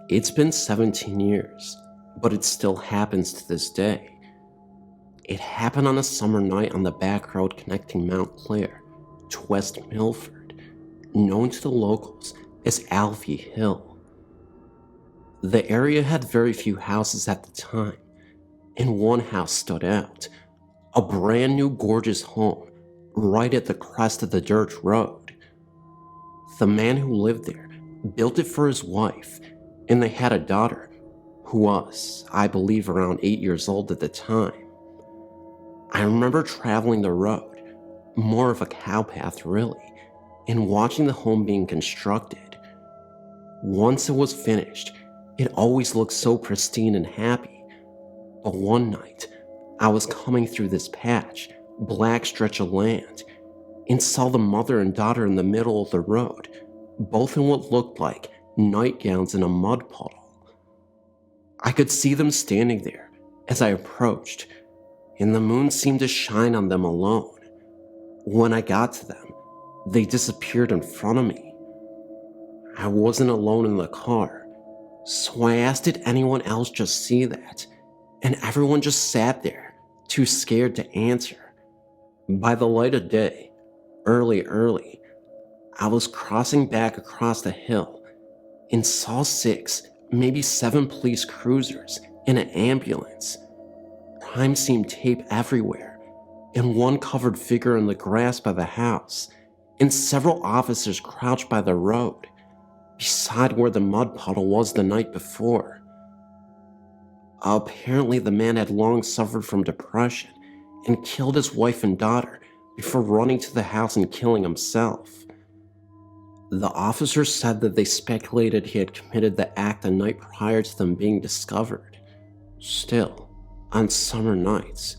It's been 17 years, but it still happens to this day. It happened on a summer night on the back road connecting Mount Clair to West Milford, known to the locals as Alfie Hill. The area had very few houses at the time, and one house stood out, a brand new gorgeous home right at the crest of the dirt road. The man who lived there built it for his wife, and they had a daughter who was, I believe, around 8 years old at the time. I remember traveling the road, more of a cow path really, and watching the home being constructed. Once it was finished, it always looked so pristine and happy. But one night, I was coming through this patch, black stretch of land, and saw the mother and daughter in the middle of the road, both in what looked like nightgowns in a mud puddle. I could see them standing there as I approached, and the moon seemed to shine on them alone. When I got to them, they disappeared in front of me. I wasn't alone in the car, so I asked did anyone else just see that, and everyone just sat there, too scared to answer. By the light of day, early, I was crossing back across the hill and saw 6, maybe 7 police cruisers and an ambulance. Crime scene tape everywhere, and one covered figure in the grass by the house, and several officers crouched by the road, beside where the mud puddle was the night before. Apparently the man had long suffered from depression and killed his wife and daughter before running to the house and killing himself. The officers said that they speculated he had committed the act the night prior to them being discovered. Still, on summer nights,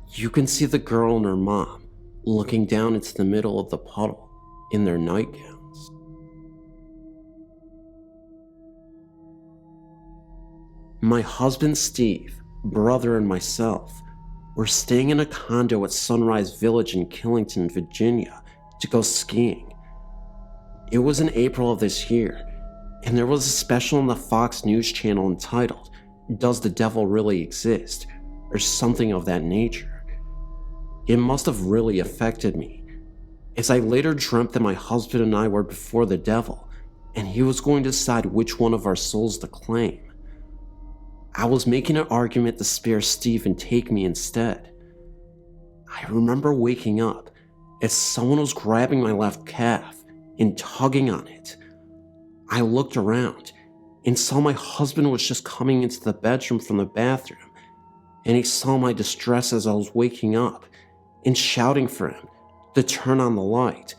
you can see the girl and her mom looking down into the middle of the puddle in their nightgowns. My husband Steve, brother, and myself were staying in a condo at Sunrise Village in Killington, Virginia, to go skiing. It was in April of this year, and there was a special on the Fox News channel entitled, "Does the Devil Really Exist?" or something of that nature. It must have really affected me, as I later dreamt that my husband and I were before the devil, and he was going to decide which one of our souls to claim. I was making an argument to spare Steve and take me instead. I remember waking up as someone was grabbing my left calf and tugging on it. I looked around and saw my husband was just coming into the bedroom from the bathroom, and he saw my distress as I was waking up and shouting for him to turn on the light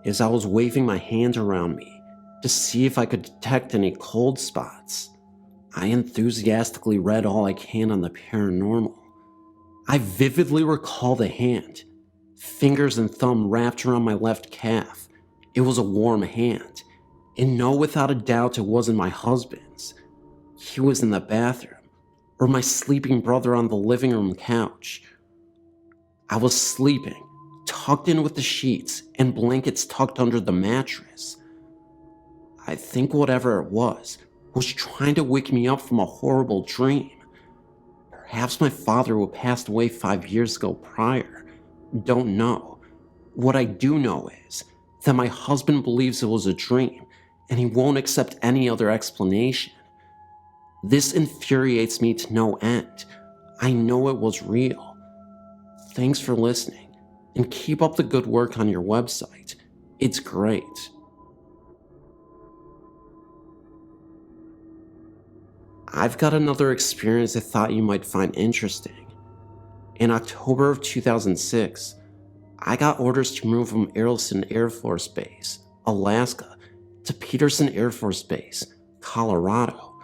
as I was waving my hand around me to see if I could detect any cold spots. I enthusiastically read all I can on the paranormal. I vividly recall the hand, fingers and thumb wrapped around my left calf. It was a warm hand, and no, without a doubt it wasn't my husband's. He was in the bathroom, or my sleeping brother on the living room couch. I was sleeping, tucked in with the sheets and blankets tucked under the mattress. I think whatever it was trying to wake me up from a horrible dream. Perhaps my father, who passed away 5 years ago prior. Don't know. What I do know is that my husband believes it was a dream, and he won't accept any other explanation. This infuriates me to no end. I know it was real. Thanks for listening, and keep up the good work on your website. It's great. I've got another experience I thought you might find interesting. In October of 2006, I got orders to move from Arlington Air Force Base, Alaska, to Peterson Air Force Base, Colorado.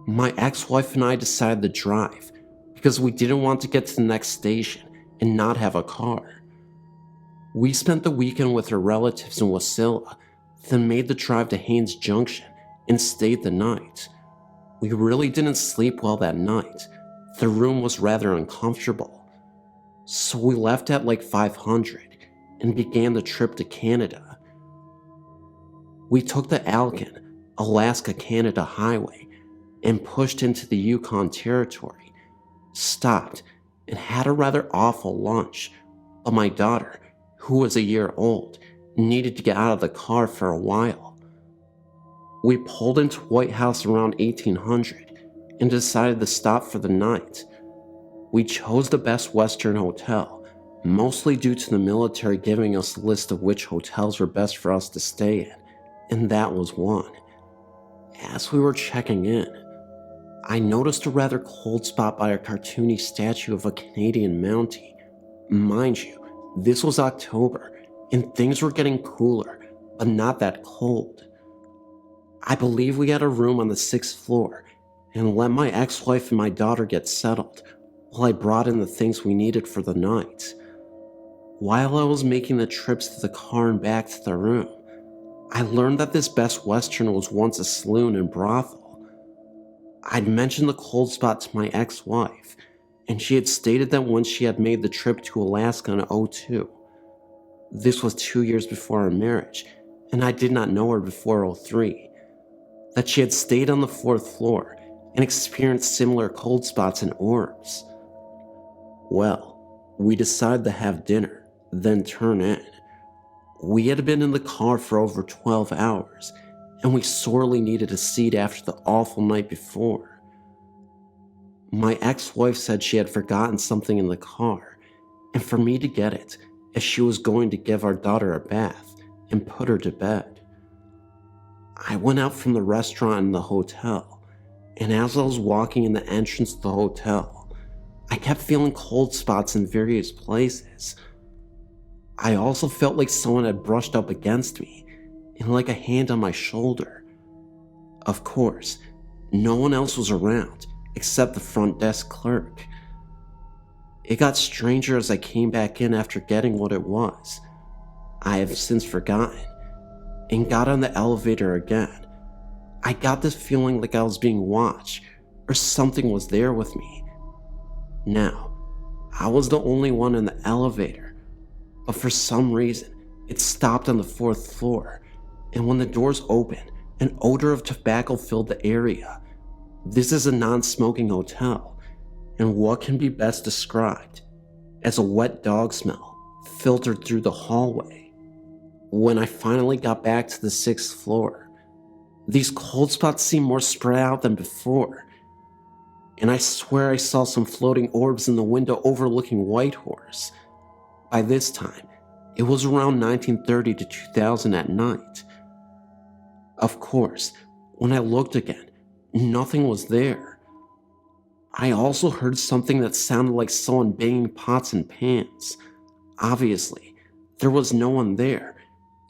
My ex-wife and I decided to drive because we didn't want to get to the next station and not have a car. We spent the weekend with her relatives in Wasilla, then made the drive to Haines Junction and stayed the night. We really didn't sleep well that night, The room was rather uncomfortable, so we left at like 500 and began the trip to Canada. We took the Alcan, Alaska-Canada highway and pushed into the Yukon Territory, stopped, and had a rather awful lunch, but my daughter, who was a year old, needed to get out of the car for a while. We pulled into White House around 1800 and decided to stop for the night. We chose the Best Western Hotel, mostly due to the military giving us a list of which hotels were best for us to stay in, and that was one. As we were checking in, I noticed a rather cold spot by a cartoony statue of a Canadian Mountie. Mind you, this was October, and things were getting cooler, but not that cold. I believe we had a room on the 6th floor, and let my ex-wife and my daughter get settled, while I brought in the things we needed for the night. While I was making the trips to the car and back to the room, I learned that this Best Western was once a saloon and brothel. I'd mentioned the cold spot to my ex-wife, and she had stated that when she had made the trip to Alaska in '02, this was 2 years before our marriage, and I did not know her before '03, that she had stayed on the 4th floor and experienced similar cold spots and orbs. Well, we decided to have dinner, then turn in. We had been in the car for over 12 hours, and we sorely needed a seat after the awful night before. My ex-wife said she had forgotten something in the car, and for me to get it, as she was going to give our daughter a bath and put her to bed. I went out from the restaurant in the hotel, and as I was walking in the entrance to the hotel, I kept feeling cold spots in various places. I also felt like someone had brushed up against me, and like a hand on my shoulder. Of course, no one else was around except the front desk clerk. It got stranger as I came back in after getting what it was. I have since forgotten, and got on the elevator again. I got this feeling like I was being watched, or something was there with me. Now, I was the only one in the elevator, but for some reason, it stopped on the 4th floor, and when the doors opened, an odor of tobacco filled the area. This is a non-smoking hotel, and what can be best described as a wet dog smell filtered through the hallway. When I finally got back to the 6th floor, these cold spots seemed more spread out than before, and I swear I saw some floating orbs in the window overlooking Whitehorse. By this time, it was around 1930 to 2000 at night. Of course, when I looked again, nothing was there. I also heard something that sounded like someone banging pots and pans. Obviously, there was no one there,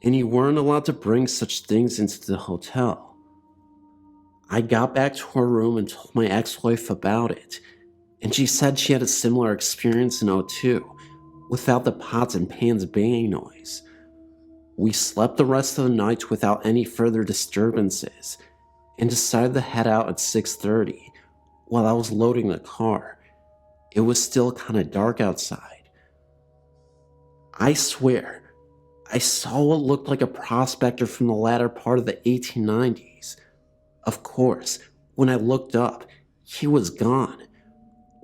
and you weren't allowed to bring such things into the hotel. I got back to her room and told my ex-wife about it, and she said she had a similar experience in '02, without the pots and pans banging noise. We slept the rest of the night without any further disturbances, and decided to head out at 6:30. While I was loading the car, it was still kinda dark outside. I swear, I saw what looked like a prospector from the latter part of the 1890s. Of course, when I looked up, he was gone.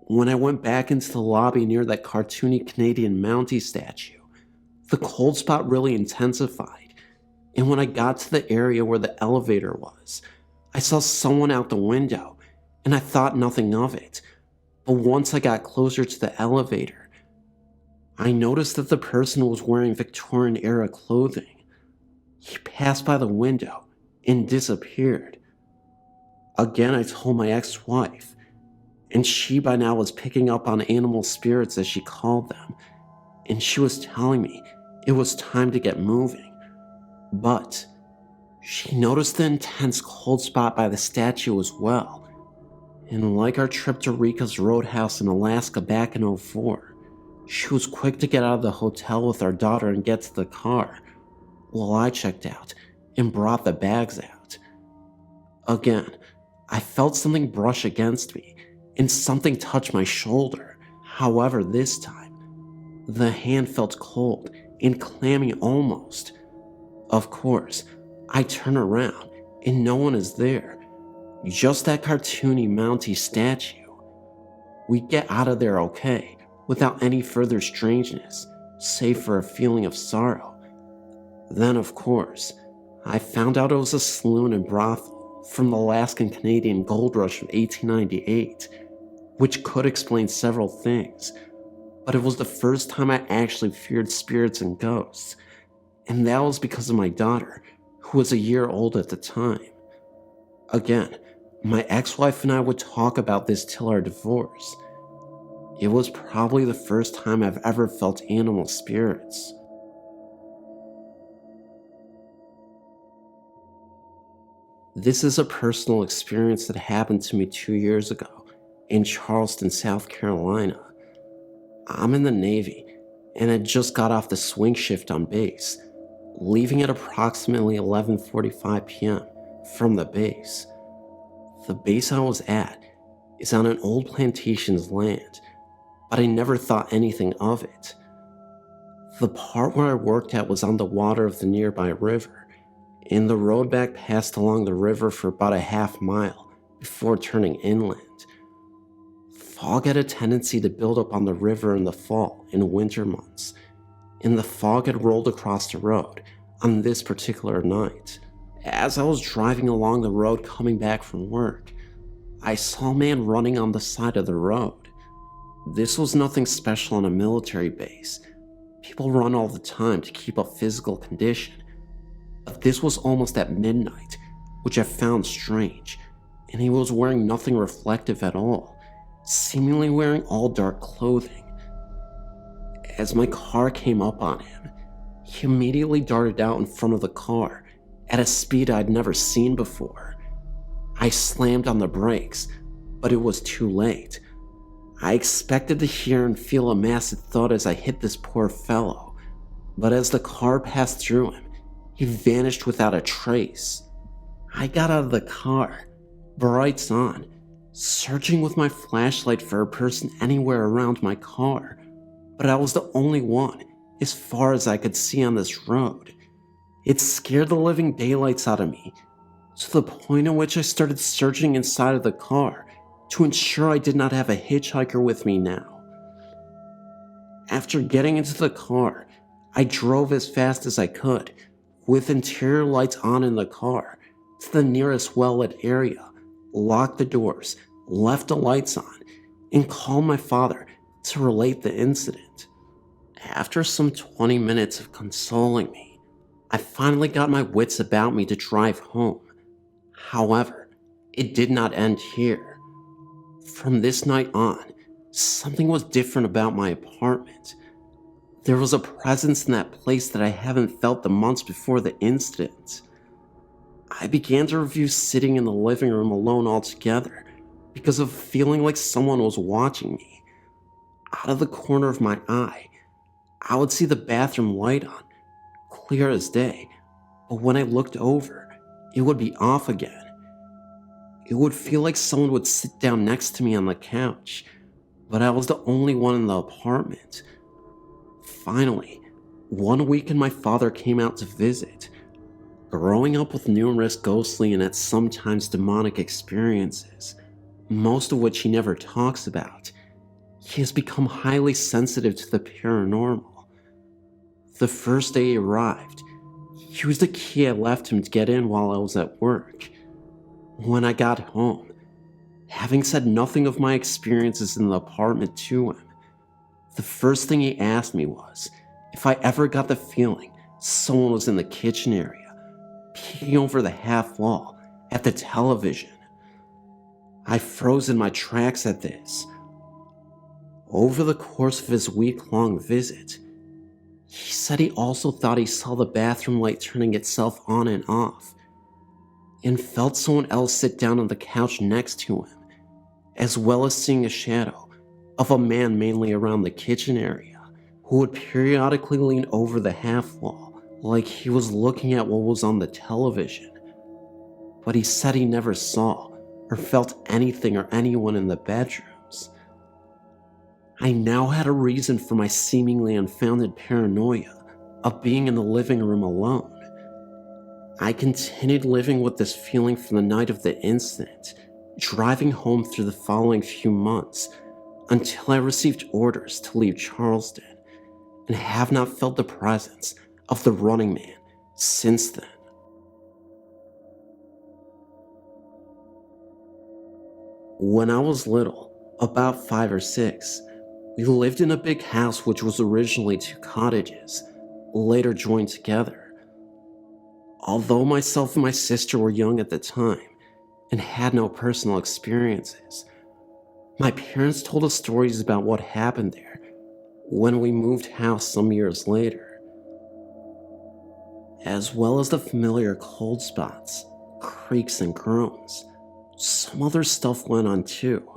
When I went back into the lobby near that cartoony Canadian Mountie statue, the cold spot really intensified, and when I got to the area where the elevator was, I saw someone out the window, and I thought nothing of it. But once I got closer to the elevator, I noticed that the person was wearing Victorian-era clothing. He passed by the window and disappeared. Again, I told my ex-wife, and she by now was picking up on animal spirits as she called them, and she was telling me it was time to get moving. But she noticed the intense cold spot by the statue as well, and like our trip to Rika's Roadhouse in Alaska back in '04, she was quick to get out of the hotel with our daughter and get to the car, while I checked out and brought the bags out. Again, I felt something brush against me, and something touched my shoulder. However, this time, the hand felt cold and clammy almost. Of course, I turn around and no one is there, just that cartoony Mountie statue. We get out of there okay, without any further strangeness, save for a feeling of sorrow. Then, of course, I found out it was a saloon and brothel from the Alaskan Canadian gold rush of 1898, which could explain several things, but it was the first time I actually feared spirits and ghosts, and that was because of my daughter, who was a year old at the time. Again, my ex-wife and I would talk about this till our divorce. It was probably the first time I've ever felt animal spirits. This is a personal experience that happened to me 2 years ago in Charleston, South Carolina. I'm in the Navy and had just got off the swing shift on base, leaving at approximately 11:45 p.m. from the base. The base I was at is on an old plantation's land, but I never thought anything of it. The part where I worked at was on the water of the nearby river, and the road back passed along the river for about a half mile before turning inland. Fog had a tendency to build up on the river in the fall and winter months, and the fog had rolled across the road on this particular night. As I was driving along the road coming back from work, I saw a man running on the side of the road. This was nothing special on a military base. People run all the time to keep up physical condition, but this was almost at midnight, which I found strange, and he was wearing nothing reflective at all, seemingly wearing all dark clothing. As my car came up on him, he immediately darted out in front of the car at a speed I'd never seen before. I slammed on the brakes, but it was too late. I expected to hear and feel a massive thud as I hit this poor fellow, but as the car passed through him, he vanished without a trace. I got out of the car, brights on, searching with my flashlight for a person anywhere around my car, but I was the only one as far as I could see on this road. It scared the living daylights out of me, to the point in which I started searching inside of the car to ensure I did not have a hitchhiker with me now. After getting into the car, I drove as fast as I could, with interior lights on in the car, to the nearest well-lit area, locked the doors, left the lights on, and called my father to relate the incident. After some 20 minutes of consoling me, I finally got my wits about me to drive home. However, it did not end here. From this night on, something was different about my apartment. There was a presence in that place that I haven't felt the months before the incident. I began to review sitting in the living room alone altogether because of feeling like someone was watching me. Out of the corner of my eye, I would see the bathroom light on, clear as day, but when I looked over, it would be off again. It would feel like someone would sit down next to me on the couch, but I was the only one in the apartment. Finally, one weekend my father came out to visit. Growing up with numerous ghostly and at sometimes demonic experiences, most of which he never talks about, he has become highly sensitive to the paranormal. The first day he arrived, he used the key I left him to get in while I was at work. When I got home, having said nothing of my experiences in the apartment to him, the first thing he asked me was if I ever got the feeling someone was in the kitchen area, peeking over the half wall at the television. I froze in my tracks at this. Over the course of his week-long visit, he said he also thought he saw the bathroom light turning itself on and off, and felt someone else sit down on the couch next to him, as well as seeing a shadow of a man mainly around the kitchen area, who would periodically lean over the half wall like he was looking at what was on the television. But he said he never saw or felt anything or anyone in the bedrooms. I now had a reason for my seemingly unfounded paranoia of being in the living room alone. I continued living with this feeling from the night of the incident, driving home through the following few months until I received orders to leave Charleston, and have not felt the presence of the Running Man since then. When I was little, about 5 or 6, we lived in a big house which was originally 2 cottages, later joined together. Although myself and my sister were young at the time and had no personal experiences, my parents told us stories about what happened there when we moved house some years later, as well as the familiar cold spots, creaks and groans. Some other stuff went on too.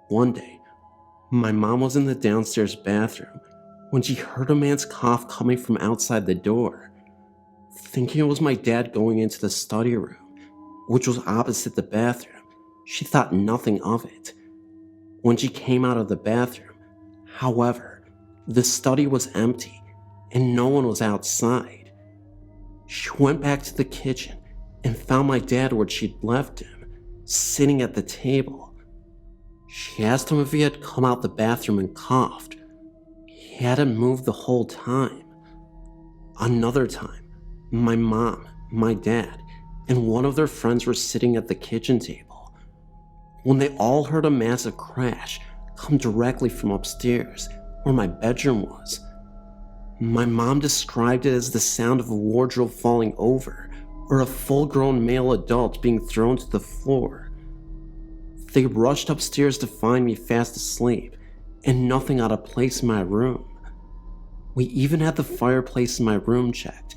One day, my mom was in the downstairs bathroom when she heard a man's cough coming from outside the door. Thinking it was my dad going into the study room, which was opposite the bathroom, she thought nothing of it. When she came out of the bathroom, however, the study was empty and no one was outside. She went back to the kitchen and found my dad where she'd left him, sitting at the table. She asked him if he had come out the bathroom and coughed. He hadn't moved the whole time. Another time, my mom, my dad, and one of their friends were sitting at the kitchen table when they all heard a massive crash come directly from upstairs where my bedroom was. My mom described it as the sound of a wardrobe falling over or a full-grown male adult being thrown to the floor. They rushed upstairs to find me fast asleep and nothing out of place in my room. We even had the fireplace in my room checked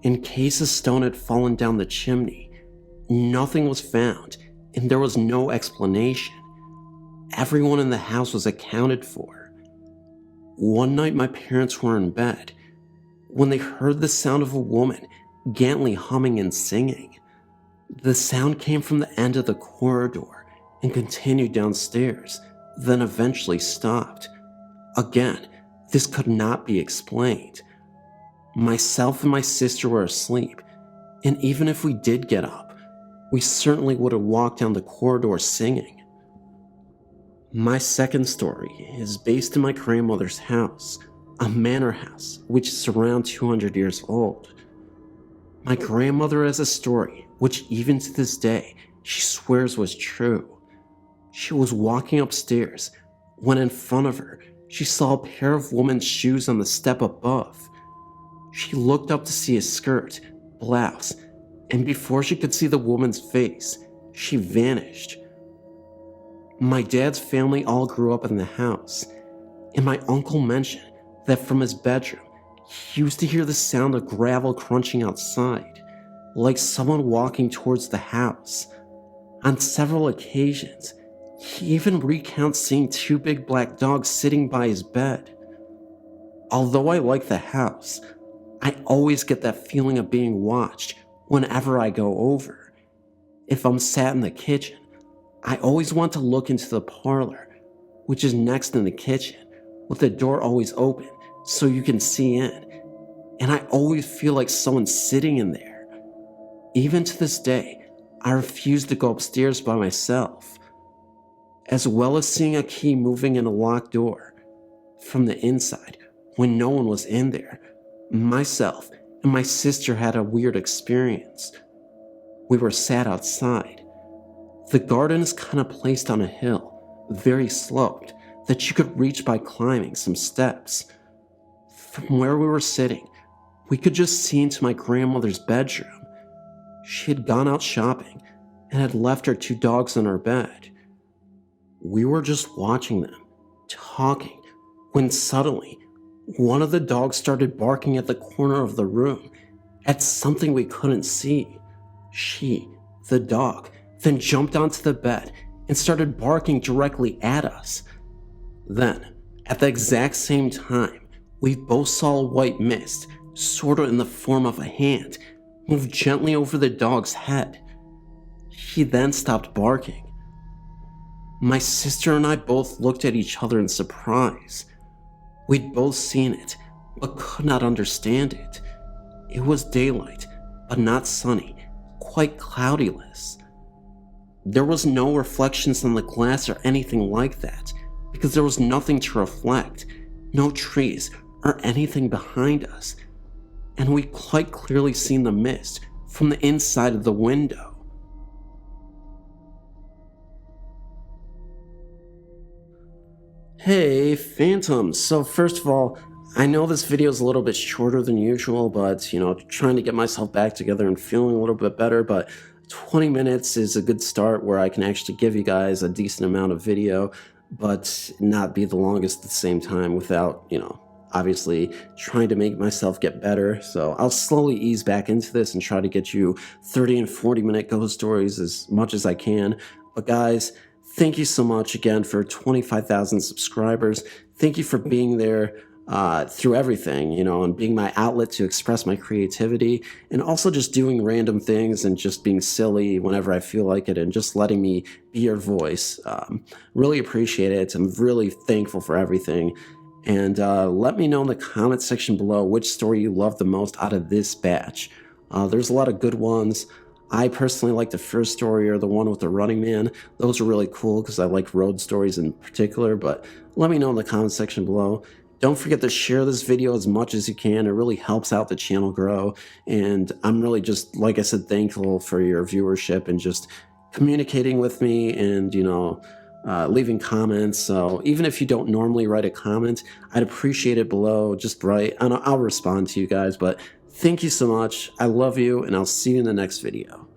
in case a stone had fallen down the chimney. Nothing was found and there was no explanation. Everyone in the house was accounted for. One night my parents were in bed when they heard the sound of a woman gently humming and singing. The sound came from the end of the corridor and continued downstairs, then eventually stopped. Again, this could not be explained. Myself and my sister were asleep, and even if we did get up, we certainly would have walked down the corridor singing. My second story is based in my grandmother's house, a manor house which is around 200 years old. My grandmother has a story which even to this day she swears was true. She was walking upstairs when in front of her she saw a pair of women's shoes on the step above. She looked up to see a skirt, blouse, and before she could see the woman's face, she vanished. My dad's family all grew up in the house, and my uncle mentioned that from his bedroom, he used to hear the sound of gravel crunching outside, like someone walking towards the house. On several occasions, he even recounts seeing 2 big black dogs sitting by his bed. Although I like the house, I always get that feeling of being watched whenever I go over. If I'm sat in the kitchen, I always want to look into the parlor, which is next in the kitchen, with the door always open so you can see in, and I always feel like someone's sitting in there. Even to this day, I refuse to go upstairs by myself, as well as seeing a key moving in a locked door from the inside when no one was in there. Myself and my sister had a weird experience. We were sat outside. The garden is kind of placed on a hill, very sloped, that you could reach by climbing some steps. From where we were sitting, we could just see into my grandmother's bedroom. She had gone out shopping and had left her 2 dogs on her bed. We were just watching them, talking, when suddenly, one of the dogs started barking at the corner of the room at something we couldn't see. She, the dog, then jumped onto the bed and started barking directly at us. Then, at the exact same time, we both saw a white mist, sort of in the form of a hand, move gently over the dog's head. He then stopped barking. My sister and I both looked at each other in surprise. We'd both seen it, but could not understand it. It was daylight, but not sunny, quite cloudyless. There was no reflections on the glass or anything like that, because there was nothing to reflect, no trees or anything behind us, and we quite clearly seen the mist from the inside of the window. Hey, Phantom. So first of all, I know this video is a little bit shorter than usual, but, trying to get myself back together and feeling a little bit better, but 20 minutes is a good start where I can actually give you guys a decent amount of video, but not be the longest at the same time without, obviously trying to make myself get better. So I'll slowly ease back into this and try to get you 30 and 40-minute ghost stories as much as I can. But guys, thank you so much again for 25,000 subscribers. Thank you for being there through everything, and being my outlet to express my creativity, and also just doing random things and just being silly whenever I feel like it, and just letting me be your voice. Really appreciate it. I'm really thankful for everything. And let me know in the comment section below which story you love the most out of this batch. There's a lot of good ones. I personally like the first story, or the one with the running man. Those are really cool because I like road stories in particular, but let me know in the comment section below. Don't forget to share this video as much as you can. It really helps out the channel grow, and I'm really just, like I said, thankful for your viewership and just communicating with me and, leaving comments. So even if you don't normally write a comment, I'd appreciate it below. Just write, and I'll respond to you guys. But thank you so much. I love you, and I'll see you in the next video.